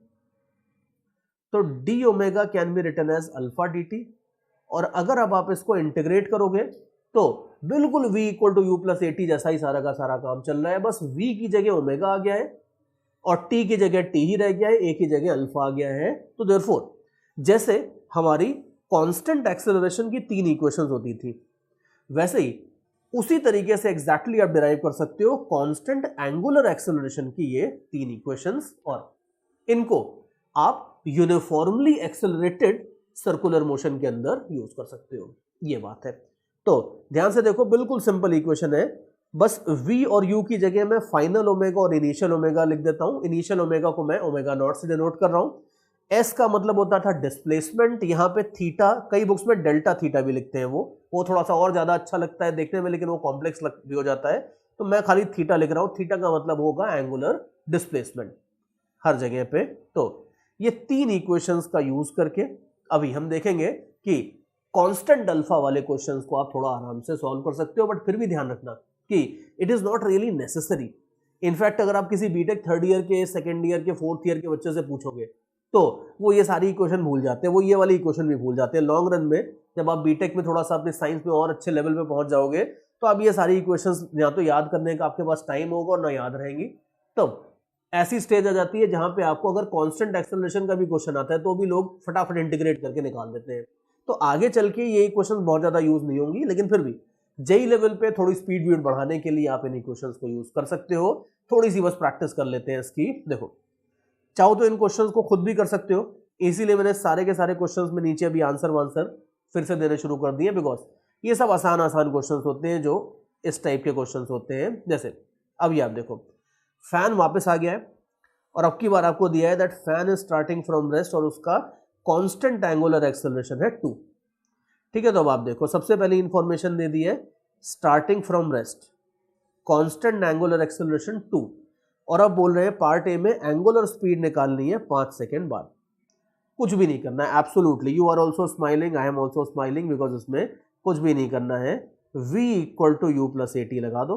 तो D omega can be written as alpha D T. और अगर अब आप इसको इंटीग्रेट करोगे तो बिल्कुल v equal to u plus a t जैसा ही सारा का सारा काम चल रहा है, बस v की जगह ओमेगा आ गया है और t की जगह t ही रह गया है, a की जगह अल्फा आ गया है। तो देयरफॉर जैसे हमारी कांस्टेंट एक्सेलरेशन की तीन इक्वेशंस होती थी, वैसे ही उसी तरीके से एग्जैक्टली आप डिराइव कर सकते हो कांस्टेंट एंगुलर एक्सेलरेशन की ये तीन इक्वेशंस, और इनको आप यूनिफॉर्मली एक्सेलरेटेड सर्कुलर मोशन के अंदर यूज कर सकते हो। ये बात है। तो ध्यान से देखो, बिल्कुल सिंपल इक्वेशन है, बस v और u की जगह मैं फाइनल ओमेगा और इनिशियल ओमेगा लिख देता हूं। इनिशियल ओमेगा को मैं ओमेगा नॉट से डिनोट कर रहा हूं। s का मतलब होता था डिस्प्लेसमेंट, यहाँ पे थीटा, कई बुक्स में डेल्टा थीटा भी लिखते हैं, वो थोड़ा सा और ज्यादा अच्छा लगता है देखने में, लेकिन वो कॉम्प्लेक्स भी हो जाता है, तो मैं खाली थीटा लिख रहा हूं। थीटा का मतलब होगा एंगुलर डिस्प्लेसमेंट हर जगह पे। तो ये तीन इक्वेशंस का यूज करके अभी हम देखेंगे कि कांस्टेंट अल्फा वाले क्वेश्चंस को आप थोड़ा आराम से सॉल्व कर सकते हो। बट फिर भी ध्यान रखना कि it is not really necessary. In fact अगर आप किसी बीटेक थर्ड ईयर के, सेकेंड ईयर के, फोर्थ ईयर के बच्चे से पूछोगे तो वो ये सारी इक्वेशन भूल जाते हैं, वो ये वाली इक्वेशन भी भूल जाते हैं। लॉन्ग रन में जब आप बीटेक में थोड़ा सा अपने साइंस में और अच्छे लेवल पे पहुंच जाओगे तो आप ये सारी इक्वेशंस या तो याद करने का आपके पास टाइम होगा और ना याद रहेंगी। तब ऐसी स्टेज आ जाती है जहां पे आपको अगर कांस्टेंट एक्सेलरेशन का भी क्वेश्चन आता है तो भी लोग फटाफट इंटीग्रेट करके निकाल देते हैं। तो आगे चल के ये इक्वेशन बहुत ज्यादा यूज नहीं होंगी, लेकिन फिर भी जेई लेवल पे थोड़ी स्पीड वीड बढ़ाने के लिए आप इन इक्वेशंस को यूज कर सकते हो। थोड़ी सी बस प्रैक्टिस कर लेते हैं इसकी। देखो, चाहो तो इन क्वेश्चंस को खुद भी कर सकते हो, इसीलिए मैंने सारे के सारे क्वेश्चंस में नीचे अभी आंसर वांसर फिर से देने शुरू कर दिए, बिकॉज ये सब आसान आसान क्वेश्चंस होते हैं जो इस टाइप के क्वेश्चंस होते हैं। जैसे अभी आप देखो, फैन वापस आ गया है और अब की बार आपको दिया है that fan is starting from rest और उसका कांस्टेंट एंगुलर एक्सेलरेशन है 2। ठीक है, तो अब आप देखो, सबसे पहले इंफॉर्मेशन दे दी है starting from rest, constant angular acceleration 2, और अब बोल रहे हैं पार्ट ए में एंगुलर स्पीड निकालनी है 5 सेकेंड बाद। कुछ भी नहीं करना है, absolutely you are also smiling, I am also smiling, because इसमें कुछ भी नहीं करना है। v equal to u plus a t लगा दो,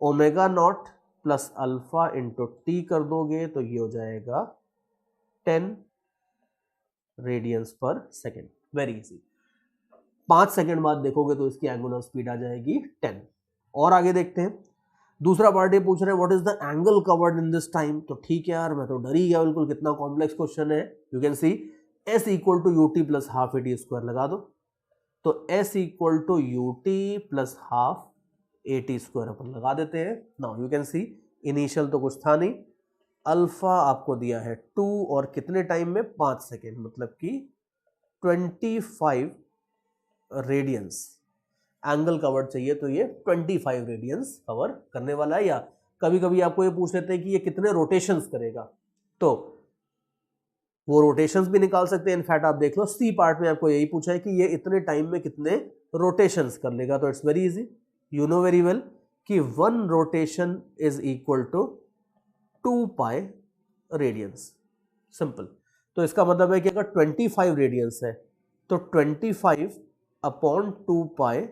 omega naught plus alpha into t कर दोगे तो ये हो जाएगा 10 रेडियंस पर सेकेंड। Very easy. 5 सेकेंड बाद देखोगे तो इसकी एंगुलर स्पीड आ जाएगी 10, और आगे देखते हैं, दूसरा पार्ट ये पूछ रहे हैं what is the angle covered in this time. तो ठीक है यार, मैं तो डर ही गया बिल्कुल, कितना कॉम्प्लेक्स क्वेश्चन है। You can see S equal to u t plus half a t square लगा दो, तो S equal to u t plus half a t square अपन लगा देते हैं। Now you can see initial तो कुछ था नहीं, अल्फा आपको दिया है 2 और कितने टाइम में 5 सेकेंड, मतलब कि 25 रेडियंस एंगल कवर्ड चाहिए, तो ये 25 रेडियंस कवर करने वाला है। या कभी कभी आपको ये पूछ लेते हैं कि ये कितने रोटेशंस करेगा, तो वो रोटेशंस भी निकाल सकते हैं। इनफैक्ट आप देख लो सी पार्ट में आपको यही पूछा है कि ये इतने टाइम में कितने रोटेशंस कर लेगा, तो it's very easy, you know very well कि 1 rotation is equal to 2 pi radians, simple. तो इसका मतलब है कि अगर 25 रेडियंस है तो 25 अपॉन 2 पाई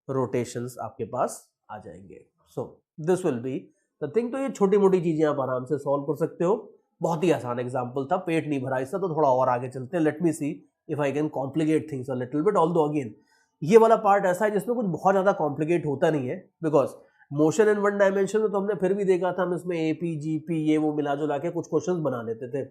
रोटेशंस आपके पास आ जाएंगे। So this will be the thing. तो ये छोटी मोटी चीजें आप आराम से सॉल्व कर सकते हो, बहुत ही आसान एग्जांपल था, पेट नहीं भरा इसका, तो थोड़ा और आगे चलते हैं। Let me see if I can complicate things a little bit, although again ये वाला पार्ट ऐसा है जिसमें कुछ बहुत ज्यादा कॉम्प्लिकेट होता नहीं है, बिकॉज मोशन इन 1 डायमेंशन में तो हमने फिर भी देखा था, हम इसमें एपी जीपी ये वो मिला जुला के कुछ क्वेश्चंस बना लेते थे।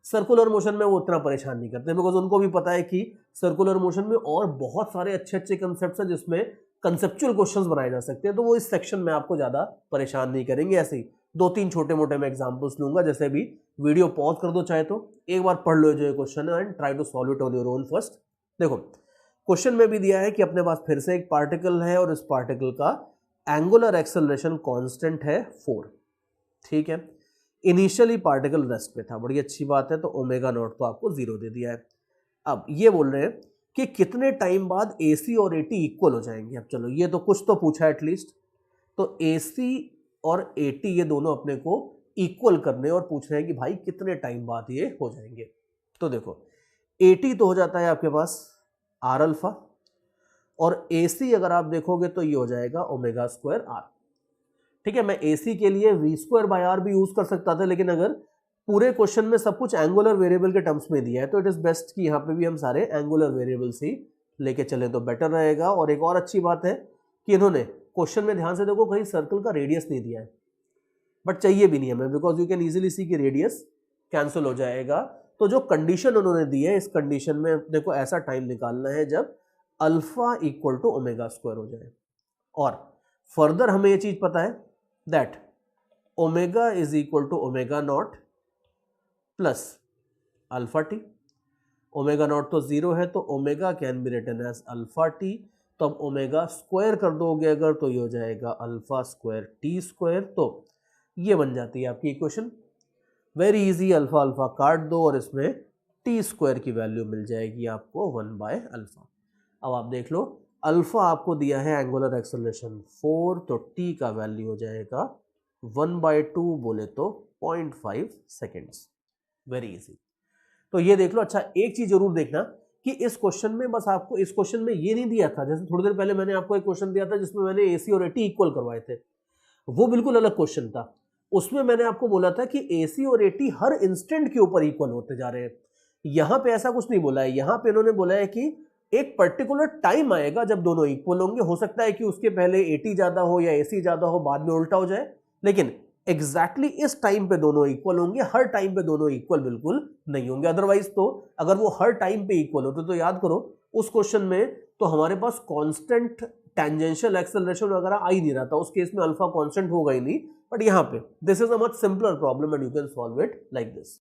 सर्कुलर मोशन में वो उतना परेशान नहीं करते, बिकॉज उनको भी पता है कि सर्कुलर मोशन में और बहुत सारे अच्छे अच्छे कंसेप्ट हैं जिसमें कंसेप्चुअल क्वेश्चंस बनाए जा सकते हैं, तो वो इस सेक्शन में आपको ज्यादा परेशान नहीं करेंगे। ऐसे ही 2-3 छोटे मोटे मैं एग्जांपल्स लूंगा, जैसे भी वीडियो पॉज कर दो चाहे तो एक बार पढ़ लो जो ये क्वेश्चन है and try to solve it on your own first. देखो क्वेश्चन में भी दिया है कि अपने पास फिर से एक पार्टिकल है और इस पार्टिकल का एंगुलर एक्सेलरेशन कांस्टेंट है 4, ठीक है। इनिशियली पार्टिकल रेस्ट पे था, बड़ी अच्छी बात है, तो ओमेगा नॉट तो आपको 0 दे दिया है। अब ये बोल रहे हैं कि कितने टाइम बाद AC और AT इक्वल हो जाएंगे। अब चलो ये तो कुछ तो पूछा है एटलीस्ट, तो AC और AT ये दोनों अपने को इक्वल करने और पूछ रहे हैं कि भाई कितने टाइम बाद ये हो जाएंगे। तो देखो AT तो हो जाता है आपके पास R अल्फा, और AC अगर आप देखोगे तो ये हो जाएगा ओमेगा स्क्वायर R, ठीक है। मैं AC के लिए V स्क्वायर बाय R भी यूज कर सकता था, लेकिन अगर पूरे क्वेश्चन में सब कुछ एंगुलर वेरिएबल के टर्म्स में दिया है तो इट इज बेस्ट कि यहाँ पे भी हम सारे एंगुलर वेरिएबल्स ही लेके चले तो बेटर रहेगा। और एक और अच्छी बात है कि इन्होंने क्वेश्चन में ध्यान से देखो कहीं सर्कल का रेडियस नहीं दिया है, बट चाहिए भी नहीं हमें, बिकॉज यू कैन इजीली सी कि रेडियस कैंसिल हो जाएगा। तो जो कंडीशन उन्होंने दी है, इस कंडीशन में देखो ऐसा टाइम निकालना है जब alpha equal to omega square हो जाए, और फर्दर हमें ये चीज पता है that omega is equal to omega naught plus alpha t. Omega naught तो 0 है, तो omega can be written as alpha t. तो अब ओमेगा स्क्वायर कर दोगे अगर, तो ये हो जाएगा अल्फा स्क्वायर टी स्क्वायर। तो ये बन जाती है आपकी equation, very easy. Alpha alpha काट दो और इसमें टी स्क्वायर की वैल्यू मिल जाएगी आपको 1 बाय अल्फा। अब आप देख लो अल्फा आपको दिया है एंगुलर एक्सेलरेशन 4, तो टी का वैल्यू हो जाएगा 1/2 बोले तो 0.5 सेकेंड्स, वेरी इजी। तो ये देख लो। अच्छा एक चीज जरूर देखना कि इस क्वेश्चन में बस आपको, इस क्वेश्चन में ये नहीं दिया था, जैसे थोड़ी देर पहले मैंने आपको एक क्वेश्चन दिया था जिसमें मैंने AC और AT इक्वल करवाए थे, वो बिल्कुल अलग क्वेश्चन था। उसमें मैंने आपको बोला था कि AC और AT हर इंस्टेंट के ऊपर इक्वल होते जा रहे हैं। यहां पे ऐसा कुछ नहीं बोला है, यहां पे इन्होंने बोला है कि एक पर्टिकुलर टाइम आएगा जब दोनों इक्वल होंगे। हो सकता है कि उसके पहले AT ज्यादा हो या AC ज्यादा हो, बाद में उल्टा हो जाए, लेकिन एग्जैक्टली इस टाइम पे दोनों इक्वल होंगे। हर टाइम पे दोनों इक्वल बिल्कुल नहीं होंगे। अदरवाइज तो अगर वो हर टाइम पे इक्वल होते तो याद करो उस क्वेश्चन में तो हमारे पास कांस्टेंट टेंजेंशियल एक्सेलरेशन वगैरह आ ही नहीं रहा था, उस केस में अल्फा कांस्टेंट होगा ही नहीं। बट यहाँ पे this is a much simpler problem and you can solve it like this.